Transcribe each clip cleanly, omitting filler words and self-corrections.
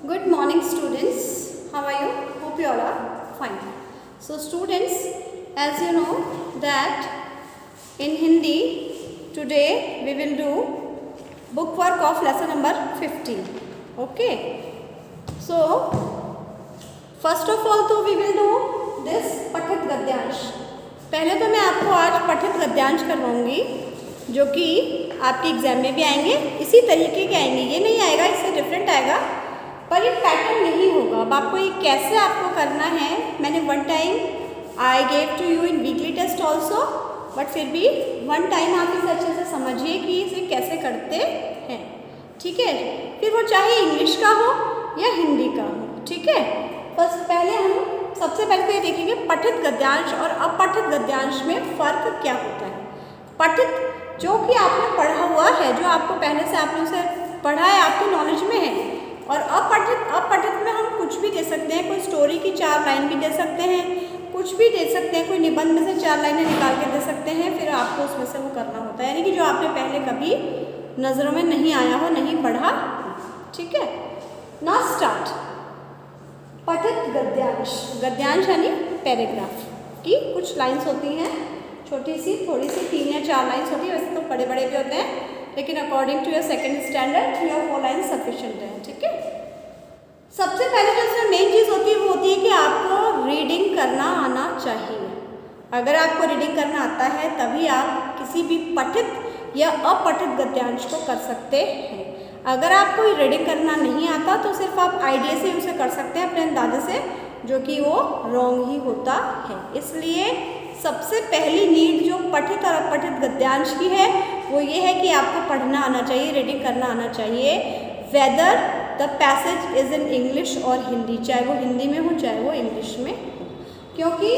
Good morning students, how are you? Hope you all are fine. So students, as you know that in Hindi today we will do book work of lesson number 15. Okay. So first of all तो we will do this पठित गद्यांश. पहले तो मैं आपको आज पठित गद्यांश करवाऊंगी जो कि आपके एग्जाम में भी आएंगे, इसी तरीके के आएंगे, ये नहीं आएगा, इससे डिफरेंट आएगा, पर ये पैटर्न नहीं होगा. अब आपको ये कैसे आपको करना है, मैंने one time I gave to you in weekly test also, but फिर भी वन टाइम आप इसे अच्छे से समझिए कि इसे कैसे करते हैं. ठीक है, फिर वो चाहे इंग्लिश का हो या हिंदी का हो. ठीक है, बस पहले हम सबसे पहले तो ये देखेंगे पठित गद्यांश और अपठित गद्यांश में फ़र्क क्या होता है. पठित जो कि आपने पढ़ा हुआ है, जो आपको पहले से आपने उसे पढ़ा है, आपकी नॉलेज में है. और अपठित में हम कुछ भी दे सकते हैं, कोई स्टोरी की 4 लाइन भी दे सकते हैं, कुछ भी दे सकते हैं, कोई निबंध में से 4 लाइनें निकाल के दे सकते हैं, फिर आपको उसमें से वो करना होता है, यानी कि जो आपने पहले कभी नज़रों में नहीं आया हो, नहीं पढ़ा. ठीक है, नाउ स्टार्ट. पठित गद्यांश. गद्यांश यानी पैराग्राफ की कुछ लाइन्स होती हैं, छोटी सी, थोड़ी सी, 3 या 4 लाइन्स होती है. वैसे तो बड़े बड़े भी होते हैं, लेकिन according to your second standard 3 और 4 लाइन सफिशिएंट है. ठीक है, सबसे पहले जो इसमें मेन चीज़ होती है वो होती है कि आपको रीडिंग करना आना चाहिए. अगर आपको रीडिंग करना आता है तभी आप किसी भी पठित या अपठित गद्यांश को कर सकते हैं. अगर आपको रीडिंग करना नहीं आता तो सिर्फ आप आइडिया से उसे कर सकते हैं, अपने अंदाजे से, जो कि वो रॉन्ग ही होता है. इसलिए सबसे पहली नीड जो पठित और अपठित गद्यांश की है वो ये है कि आपको पढ़ना आना चाहिए, रीडिंग करना आना चाहिए, whether the passage is in English और हिंदी, चाहे वो हिंदी में हो चाहे वो इंग्लिश में हो. क्योंकि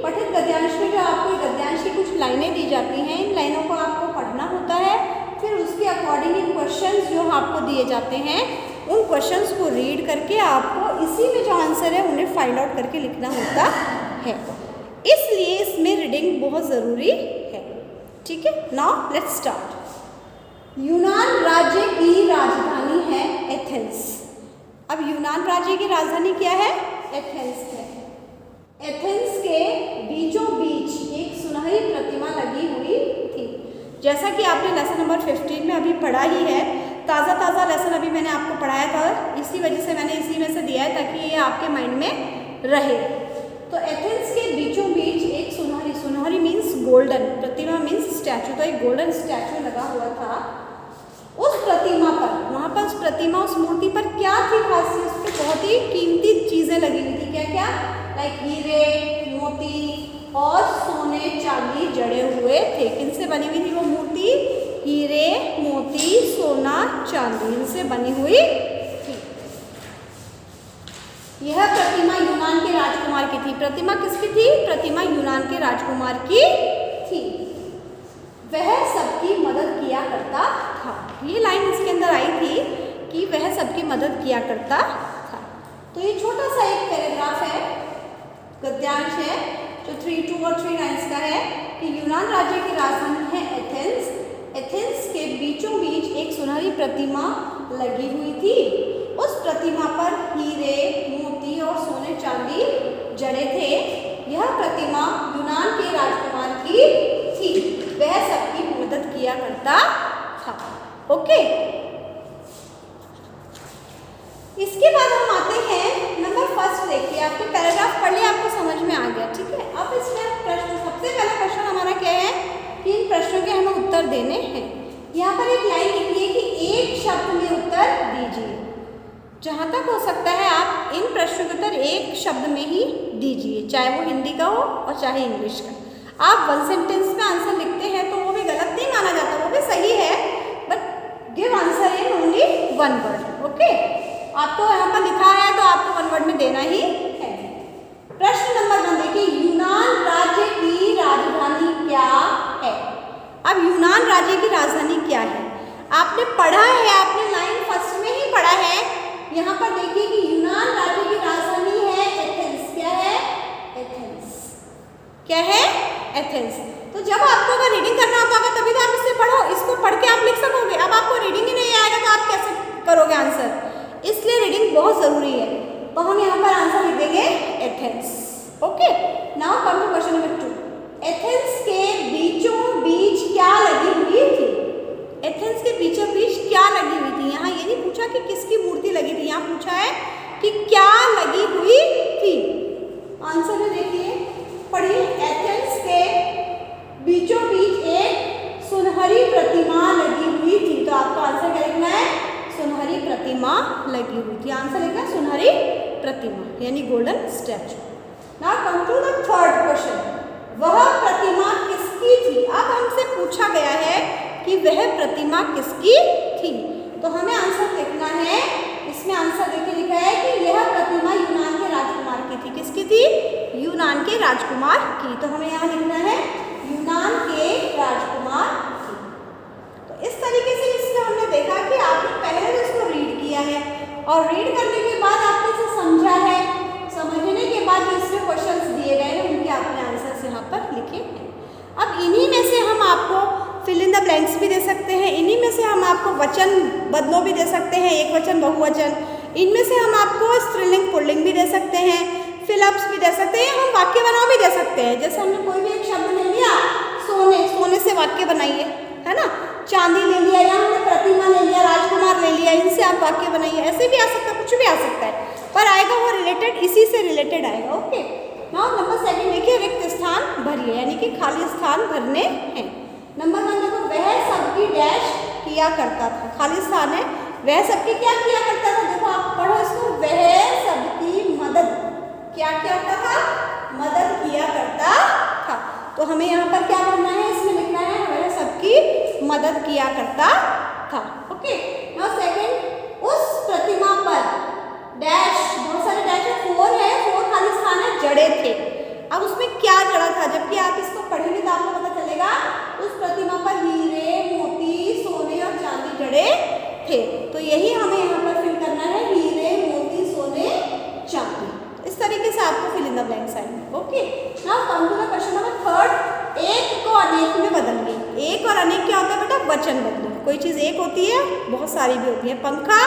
पठित गद्यांश में जो आपको गद्यांश की कुछ लाइनें दी जाती हैं, इन लाइनों को आपको पढ़ना होता है, फिर उसके अकॉर्डिंग इन क्वेश्चंस जो आपको दिए जाते हैं उन क्वेश्चंस को रीड करके आपको इसी में जो आंसर है उन्हें फाइंड आउट करके लिखना होता है. इसलिए इसमें रीडिंग बहुत ज़रूरी है. ठीक है, नाउ लेट्स स्टार्ट. यूनान राज्य की राजधानी है एथेंस. अब यूनान राज्य की राजधानी क्या है? एथेंस है. एथेंस के बीचों बीच एक सुनहरी प्रतिमा लगी हुई थी. जैसा कि आपने लेसन नंबर 15 में अभी पढ़ा ही है, ताज़ा लेसन अभी मैंने आपको पढ़ाया था, इसी वजह से मैंने इसी में से दिया है ताकि ये आपके माइंड में रहे. तो एथेंस के बीचों बीच एक सुनहरी मीन्स गोल्डन, प्रतिमा मीन्स स्टैचू, तो एक गोल्डन स्टैचू लगा हुआ था. उस प्रतिमा पर, वहाँ पर उस प्रतिमा, उस मूर्ति पर क्या थी खासियत? उस पर बहुत ही कीमती चीज़ें लगी हुई थी. क्या क्या? लाइक हीरे, मोती और सोने चांदी जड़े हुए थे. किनसे बनी हुई थी वो मूर्ति? हीरे, मोती, सोना, चांदी, इनसे बनी हुई थी. यह प्रतिमा यूनान के राजकुमार की थी. प्रतिमा किसकी थी? प्रतिमा यूनान के राजकुमार की थी. वह सबकी मदद किया करता था. ये लाइन इसके अंदर आई थी कि वह सबकी मदद किया करता था. तो ये छोटा सा एक पैराग्राफ है, गद्यांश है, जो 2 और 3 लाइन्स का है कि यूनान राज्य की राजधानी है एथेंस. एथेंस के बीचों बीच एक सुनहरी प्रतिमा लगी हुई थी. उस प्रतिमा पर हीरे, मोती और सोने चांदी जड़े थे. यह प्रतिमा यूनान के राजकुमार की थी. वह सबकी मदद किया करता था. ओके, इसके बाद हम आते हैं नंबर फर्स्ट. देखिए, आपने पैराग्राफ पढ़ लिया, आपको समझ में आ गया. ठीक है, अब इसमें प्रश्न, सबसे पहला क्वेश्चन हमारा क्या है कि इन प्रश्नों के हमें उत्तर देने हैं. यहाँ पर एक लाइन लिखी है कि एक शब्द में उत्तर दीजिए. जहाँ तक हो सकता है आप इन प्रश्नों के उत्तर एक शब्द में ही दीजिए, चाहे वो हिंदी का हो और चाहे इंग्लिश का. आप 1 सेंटेंस में आंसर लिखते हैं तो वो भी गलत नहीं माना जाता, वो भी सही है, but give answer in only 1 word. Okay, आपको यहाँ पर लिखा है तो आपको 1 वर्ड में देना ही है. प्रश्न नंबर 1 देखिए, यूनान राज्य की राजधानी क्या है? अब यूनान राज्य की राजधानी क्या है? आपने पढ़ा है, आपने लाइन फर्स्ट में ही पढ़ा है. यहाँ पर देखिए कि यूनान राज्य की राजधानी है एथेंस. क्या है? एथेंस. क्या है? एथेंस. तो जब आपको अगर रीडिंग करना होता है तभी तो आप इससे पढ़ो, इसको पढ़ के आप लिख सकोगे. अब आपको रीडिंग ही नहीं आएगा तो आप कैसे करोगे आंसर? इसलिए रीडिंग बहुत ज़रूरी है। तो हम यहाँ पर आंसर लिख देंगे Athens. Okay, now come to question number 2। Athens के बीचों बीच क्या लगी हुई थी? एथेंस के बीचों बीच क्या लगी हुई थी? यहाँ ये नहीं पूछा कि किसकी मूर्ति लगी थी, यहाँ पूछा है कि क्या लगी हुई थी। आंसर में देखिए, पढ़िए। एथेंस के बीचों बीच एक सुनहरी प्रतिमा लगी हुई थी। तो आपको आंसर क्या लिखना है? सुनहरी प्रतिमा लगी हुई थी। आंसर लिखना है सुनहरी प्रतिमा, यानी golden statue. Now come to the third question. वह प्रतिमा किसकी थी? अब हमसे पूछा गया है कि वह प्रतिमा किसकी थी, तो हमें आंसर लिखना है। इसमें आंसर देखिए लिखा है कि यह प्रतिमा यूनान के राजकुमार की थी। किसकी थी? यूनान के राजकुमार की। तो हमें यहाँ लिखना है यूनान के राजकुमार की। तो इस तरीके से इसमें हमने देखा कि आपने पहले तो इसको रीड किया है और रीड करने के बाद आपने इसे समझा है। समझने के बाद जो इसमें क्वेश्चंस दिए गए हैं उनके आपने आंसर्स यहाँ पर लिखे हैं। अब इन्हीं में से हम आपको फिल इन द ब्लैंक्स भी दे सकते हैं, इन्हीं में से हम आपको वचन बदलो भी दे सकते हैं, एक वचन बहुवचन। इनमें से हम आपको स्त्रीलिंग पुल्लिंग भी दे सकते हैं, फिलअप्स भी दे सकते हैं, हम वाक्य बनाओ भी दे सकते हैं। जैसे हमने कोई भी एक शब्द ले लिया, सोने, सोने से वाक्य बनाइए, है ना। चांदी ले लिया, या हमने प्रतिमा ले लिया, राजकुमार ले लिया, इनसे आप वाक्य बनाइए। ऐसे भी आ सकता है, कुछ भी आ सकता है, पर आएगा वो रिलेटेड, इसी से रिलेटेड आएगा। ओके, नाउ नंबर 2 देखिए, रिक्त स्थान भरिए, यानी कि खाली स्थान भरने हैं। नंबर 1 देखो, वह सबकी डैश किया करता था। खाली स्थान है, वह सबकी क्या किया करता था? देखो आप पढ़ो इसको, वह सबकी मदद क्या करता था? मदद किया करता था। तो हमें यहाँ पर क्या करना है? इसमें लिखना है वह सबकी मदद किया करता था। ओके, नाउ सेकंड, उस प्रतिमा पर डैश, बहुत सारे डैश है, 4 है, 4 खाली स्थान है, जड़े थे। अब उसमें क्या जड़ा था? जबकि आप इसको पढ़ेंगे तो आपको पता चलेगा उस प्रतिमा पर हीरे, मोती, सोने और चांदी जड़े थे। तो यही हमें यहाँ पर फिल करना है, हीरे, मोती, सोने, चांदी। इस तरीके से आपको फिल इन द ब्लैंक्स आएंगे। Okay, now come to the question number 3। एक को अनेक में बदलिए। एक और अनेक क्या होता है बेटा? वचन बदलो। कोई चीज़ एक होती है, बहुत सारी भी होती है। पंखा,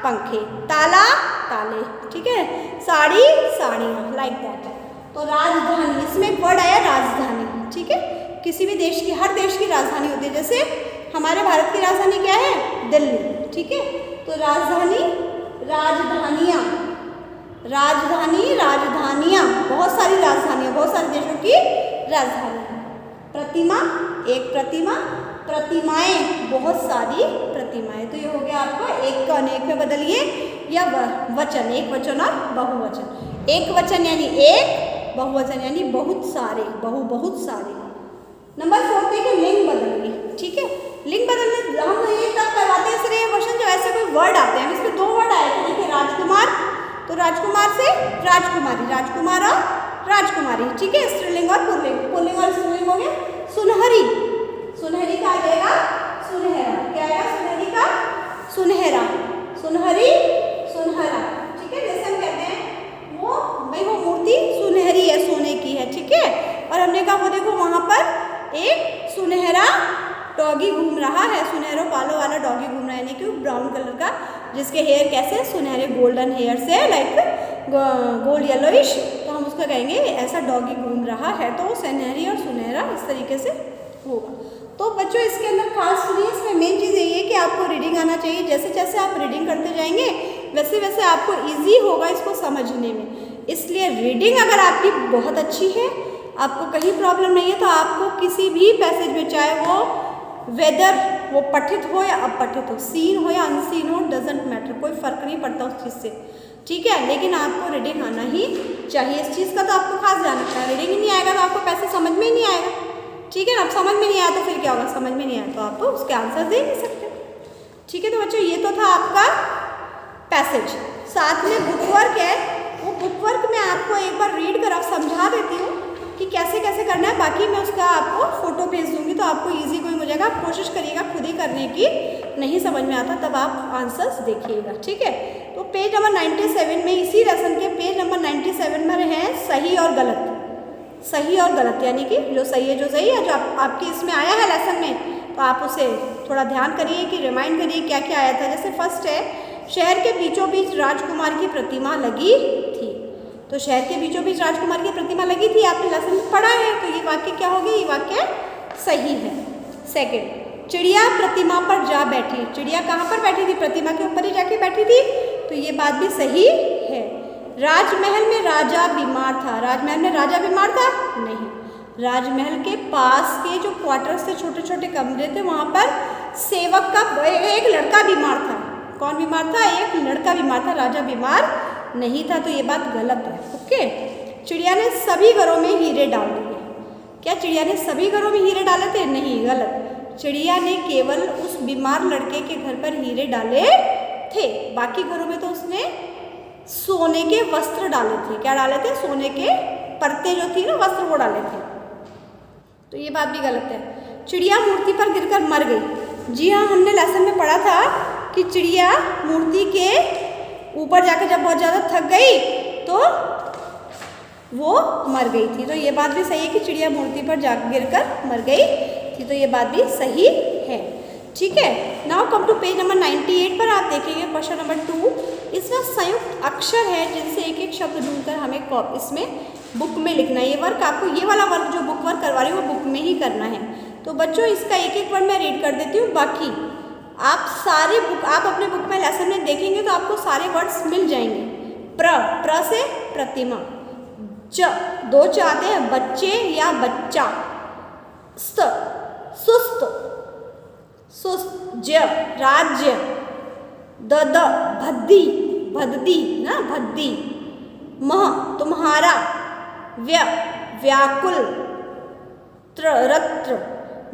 पंखे, ताला, ताले, ठीक है, साड़ी, साड़ियाँ, लाइक दैट। तो राजधानी, इसमें एक वर्ड आया राजधानी, ठीक है। किसी भी देश की, हर देश की राजधानी होती है। जैसे हमारे भारत की राजधानी क्या है? दिल्ली, ठीक है। तो राजधानी, राजधानियाँ, राजधानी, राजधानियाँ, बहुत सारी राजधानियाँ, बहुत सारे देशों की राजधानी। प्रतिमा, एक प्रतिमा, प्रतिमाएं, बहुत सारी प्रतिमाएं। तो ये हो गया आपका एक का अनेक में बदलिए, या वचन, एक वचन और बहुवचन। एक वचन यानी एक, बहुवचन यानी बहुत सारे, बहुत सारे। नंबर 4 देखिए, लिंग बदलिए, ठीक है। लिंग बदलने हम ये तब करवाते हैं इसलिए क्वेश्चन जब ऐसे कोई वर्ड आते हैं। इसमें 2 वर्ड आए थे, देखिए राजकुमार, तो राजकुमार से राजकुमारी, राजकुमार और राजकुमारी, ठीक है। स्त्रीलिंग और पुल्लिंग, पुल्लिंग और स्त्रीलिंग हो गया। सुनहरी, सुनहरी का आ जाएगा सुनहरा, क्या आएगा? सुनहरी का सुनहरा, सुनहरी, सुनहरा, ठीक है। जैसे हम कहते हैं वो भाई वो मूर्ति सुनहरी है, सोने की है, ठीक है। और हमने कहा वो देखो वहाँ पर एक सुनहरा डॉगी घूम रहा है, सुनहरों बालों वाला डॉगी घूम रहा है, यानी कि ब्राउन कलर का, जिसके हेयर कैसे सुनहरे गोल्डन हेयर से, लाइक गोल्ड येलोइश। तो हम उसको कहेंगे ऐसा डॉगी घूम रहा है, तो वो सुनहरी और सुनहरा इस तरीके से होगा। तो बच्चों इसके अंदर खास सुनिए, इसमें मेन चीज़ यही है कि आपको रीडिंग आना चाहिए। जैसे जैसे आप रीडिंग करते जाएंगे वैसे वैसे आपको इजी होगा इसको समझने में। इसलिए रीडिंग अगर आपकी बहुत अच्छी है, आपको कहीं प्रॉब्लम नहीं है, तो आपको किसी भी पैसेज में, चाहे वो वेदर वो पठित हो या अपठित हो, सीन हो या अनसीन हो, डजेंट मैटर, कोई फ़र्क नहीं पड़ता उस चीज़ से, ठीक है। लेकिन आपको रीडिंग आना ही चाहिए। इस चीज़ का तो आपको खास ध्यान रखना है। रीडिंग ही नहीं आएगा तो आपको पैसेज समझ में ही नहीं आएगा, ठीक है ना। अब समझ में नहीं आया तो फिर क्या होगा? समझ में नहीं आया तो आप तो उसके आंसर दे नहीं सकते, ठीक है। तो बच्चों ये तो था आपका पैसेज। साथ में बुक वर्क है, वो बुक वर्क में आपको एक बार रीड कर आप समझा देती हूँ कि कैसे कैसे करना है। बाकी मैं उसका आपको फ़ोटो भेज दूँगी, तो आपको ईजी कोई हो जाएगा। आप कोशिश करिएगा खुद ही करने की, नहीं समझ में आता तब आप आंसर्स देखिएगा, ठीक है। तो पेज नंबर 97 में, इसी लेसन के पेज नंबर 97 में है सही और गलत। सही और गलत यानी कि जो सही है, जो सही है, जो आपके इसमें आया है लेसन में, तो आप उसे थोड़ा ध्यान करिए कि रिमाइंड करिए क्या क्या आया था। जैसे फर्स्ट है शहर के बीचों बीच राजकुमार की प्रतिमा लगी थी। तो शहर के बीचों बीच राजकुमार की प्रतिमा लगी थी, आपने लेसन में पढ़ा है, तो ये वाक्य क्या हो गया, ये वाक्य सही है। सेकंड, चिड़िया प्रतिमा पर जा बैठी। चिड़िया कहाँ पर बैठी थी, प्रतिमा के ऊपर ही जाके बैठी थी, तो ये बात भी सही है। राजमहल में राजा बीमार था। राजमहल में राजा बीमार था, नहीं। राजमहल के पास के जो क्वार्टर्स थे, छोटे छोटे कमरे थे, वहाँ पर सेवक का एक लड़का बीमार था। कौन बीमार था, एक लड़का बीमार था, राजा बीमार नहीं था, तो ये बात गलत है। ओके, चिड़िया ने सभी घरों में हीरे डाल दिए। क्या चिड़िया ने सभी घरों में हीरे डाले थे, नहीं, गलत। चिड़िया ने केवल उस बीमार लड़के के घर पर हीरे डाले थे, बाकी घरों में तो उसने सोने के वस्त्र डाले थे। क्या डाले थे, सोने के परतें जो थी ना, वस्त्र, वो डाले थे, तो ये बात भी गलत है। चिड़िया मूर्ति पर गिरकर मर गई। जी हाँ, हमने लेसन में पढ़ा था कि चिड़िया मूर्ति के ऊपर जाकर जब बहुत ज़्यादा थक गई तो वो मर गई थी, तो ये बात भी सही है कि चिड़िया मूर्ति पर जा गिरकर मर गई थी, तो ये बात भी सही है। ठीक है, now come to page number 98 पर आप देखेंगे क्वेश्चन नंबर 2। इसमें संयुक्त अक्षर है जिनसे एक एक शब्द ढूंढकर हमें इसमें बुक में लिखना है। ये वर्क आपको, ये वाला वर्क जो बुक वर्क करवा रही हूँ वो बुक में ही करना है। तो बच्चों इसका एक एक वर्ड मैं रीड कर देती हूँ, बाकी आप सारे बुक, आप अपने बुक में लेसन में देखेंगे तो आपको सारे वर्ड्स मिल जाएंगे। प्र से प्रतिमा, च, दो च आते हैं, बच्चे या बच्चा, स्त, सुस्त, सुस्त, ज, राज्य, द, भद्दी, भद्दी ना, भद्दी, मह, तुम्हारा, व्य, व्याकुल, रत्र,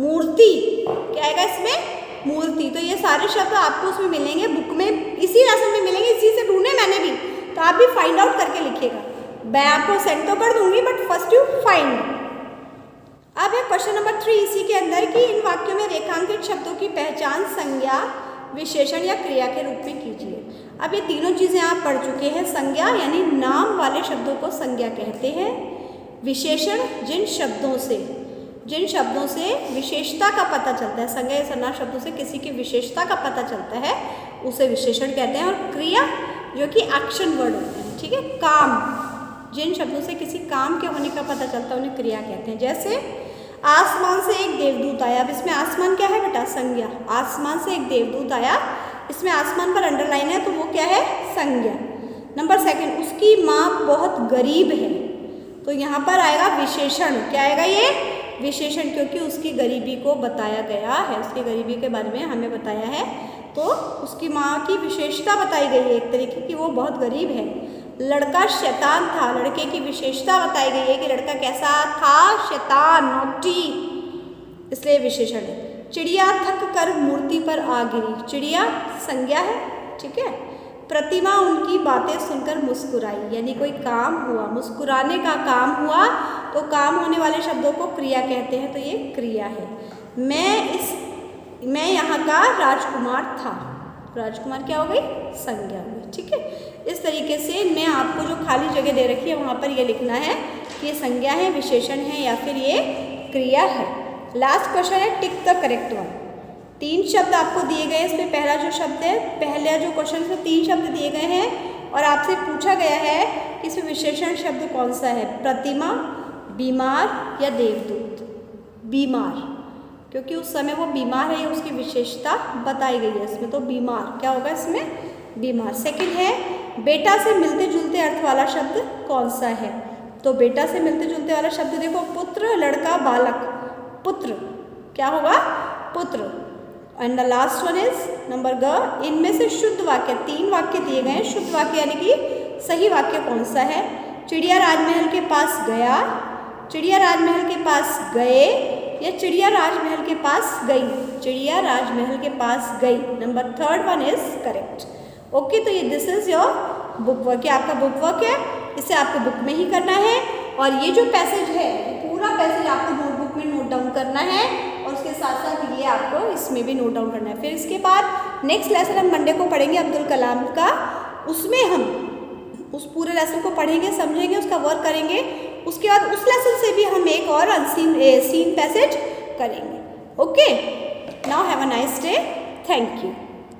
मूर्ति, क्या आएगा इसमें, मूर्ति। तो ये सारे शब्द आपको उसमें मिलेंगे, बुक में, इसी लेसन में मिलेंगे, इसी से ढूंढे मैंने भी, तो आप भी फाइंड आउट करके लिखिएगा। मैं आपको सेंड तो कर दूंगी, बट फर्स्ट यू फाइंड। अब है क्वेश्चन नंबर 3 इसी के अंदर कि इन वाक्यों में रेखांकित शब्दों की पहचान संज्ञा, विशेषण या क्रिया के रूप में कीजिए। अब ये तीनों चीज़ें आप पढ़ चुके हैं। संज्ञा यानी नाम वाले शब्दों को संज्ञा कहते हैं। विशेषण जिन शब्दों से विशेषता का पता चलता है, संज्ञा या सर्वनाम शब्दों से किसी की विशेषता का पता चलता है, उसे विशेषण कहते हैं। और क्रिया जो कि एक्शन वर्ड होते हैं, ठीक है। काम, जिन शब्दों से किसी काम के होने का पता चलता है उन्हें क्रिया कहते हैं। जैसे आसमान से एक देवदूत आया। अब इसमें आसमान क्या है बेटा, संज्ञा। आसमान से एक देवदूत आया, इसमें आसमान पर अंडरलाइन है, तो वो क्या है, संज्ञा। नंबर 2, उसकी माँ बहुत गरीब है, तो यहाँ पर आएगा विशेषण। क्या आएगा ये, विशेषण, क्योंकि उसकी गरीबी को बताया गया है, उसकी गरीबी के बारे में हमें बताया है, तो उसकी माँ की विशेषता बताई गई है एक तरीके की, वो बहुत गरीब है। लड़का शैतान था, लड़के की विशेषता बताई गई है कि लड़का कैसा था, शैतान, नॉटी, इसलिए विशेषण है। चिड़िया थक कर मूर्ति पर आ गिरी, चिड़िया संज्ञा है, ठीक है। प्रतिमा उनकी बातें सुनकर मुस्कुराई, यानी कोई काम हुआ, मुस्कुराने का काम हुआ, तो काम होने वाले शब्दों को क्रिया कहते हैं, तो ये क्रिया है। मैं यहाँ का राजकुमार था, राजकुमार क्या हो गई, संज्ञा हुई, ठीक है। इस तरीके से मैं आपको जो खाली जगह दे रखी है वहाँ पर ये लिखना है कि ये संज्ञा है, विशेषण है या फिर ये क्रिया है। लास्ट क्वेश्चन है टिक द करेक्ट वन। 3 शब्द आपको दिए गए, इसमें पहला जो शब्द है, पहला जो क्वेश्चन में 3 शब्द दिए गए हैं और आपसे पूछा गया है कि इसमें विशेषण शब्द कौन सा है, प्रतिमा, बीमार या देवदूत। बीमार, क्योंकि उस समय वो बीमार है, उसकी विशेषता बताई गई है इसमें, तो बीमार क्या होगा इसमें, बीमार। सेकंड है बेटा से मिलते जुलते अर्थ वाला शब्द कौन सा है, तो बेटा से मिलते जुलते वाला शब्द देखो, पुत्र, लड़का, बालक, पुत्र, क्या होगा, पुत्र। And the last one is number ग। इनमें से शुद्ध वाक्य, 3 वाक्य दिए गए हैं, शुद्ध वाक्य यानी कि सही वाक्य कौन सा है। चिड़िया राजमहल के पास गया, चिड़िया राजमहल के पास गए या चिड़िया राजमहल के पास गई, चिड़िया राजमहल के पास गई। Number 3rd one is correct. Okay, तो ये this is your book work, ये आपका बुक वर्क है, इसे आपको बुक में ही करना है। और ये जो पैसेज है, पूरा पैसेज आपको नोटबुक में नोट डाउन करना है और उसके साथ साथ ये आपको इसमें भी नोट डाउन करना है। फिर इसके बाद नेक्स्ट लेसन हम मंडे को पढ़ेंगे अब्दुल कलाम का, उसमें हम उस पूरे लेसन को पढ़ेंगे, समझेंगे, उसका वर्क करेंगे। उसके बाद उस लेसन से भी हम एक और सीन पैसेज करेंगे। Okay, now have a nice day, thank you.